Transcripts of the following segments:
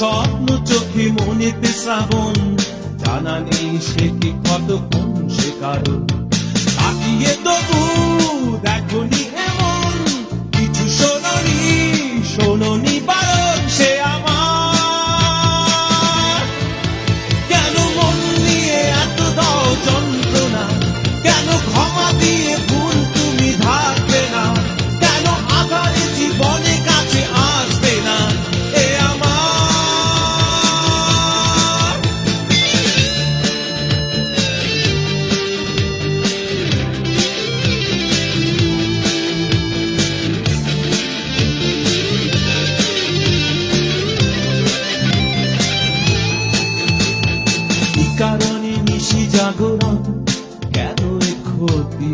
স্বপ্ন চোখে মনেতে শ্রাবণ, জানা নেই সে কি কতক্ষণ সে কারণ। তাকিয়ে তবু দেখনি এমন কিছু শোনি, শোনি বারণ সে আমার। কেন মন নিয়ে এত দাও যন্ত্রণা, কেন ক্ষমা দিয়ে ভুল তুমি থাকবে না, কেন আধারে জীবনে কাছে আসবে না এ আমার। কি কারণে নিশি জাগরণ, কেন এ ক্ষতি,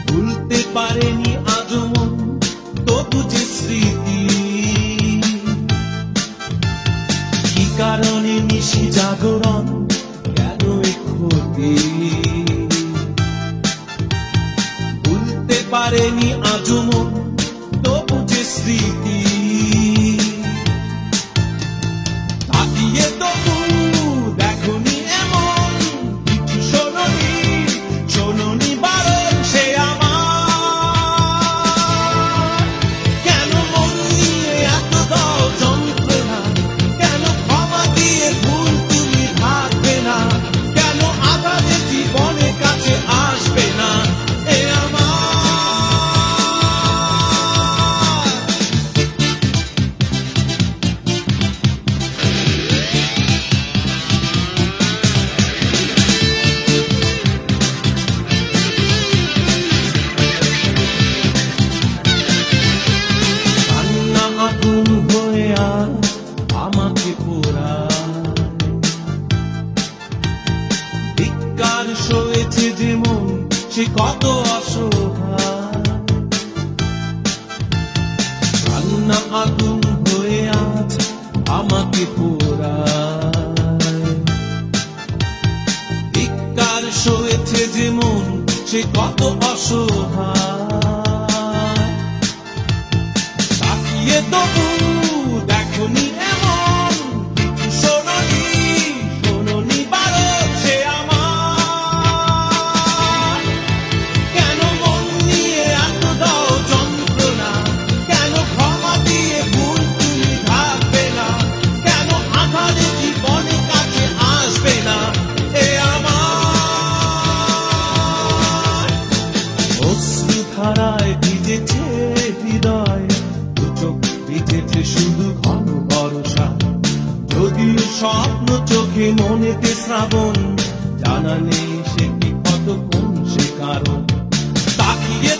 ভুলতে পারেনি আজও মন তবু যে স্মৃতি। কি কারণে নিশি জাগরণ, কেন এ ক্ষতি, ভুলতে পারেনি আজও মন তবু যে স্মৃতি। তাকিয়ে তবু দেখনি এমন কিছু শোনি, শোনি বারণ সে আমার। কেন মন নিয়ে এত দাও যন্ত্রণা, কেন ক্ষমা দিয়ে ভুল তুমি থাকবে না, কেন আঘাতে জীবনে কাছে আসবে না এ আমার। কান্না আগুন হয়ে আর আমাকে পোড়ায়, ধিক্কার সয়েছে যে মন সে কত অসহায়। কান্না আগুন হয়ে আজ আমাকে পোড়ায়, ধিক্কার সয়েছে যে মন সে কত অসহায়। তাকিয়ে তবু দেখনি এমন কিছু শোনি, শোনি বারণ সে আমার। কেন মন নিয়ে এত দাও যন্ত্রণা, কেন ক্ষমা দিয়ে ভুল তুমি থাকবে না, কেন আধারে জীবনে কাছে আসবে না এ আমার। অশ্রুধারায় ভিজেছে হৃদয়, দু চোখ ভিজেছে শুধু ঘন ভরসা। যদিও স্বপ্ন চোখে মনেতে শ্রাবণ, জানা নেই সে কি কতক্ষণ সে কারণ। তাকিয়ে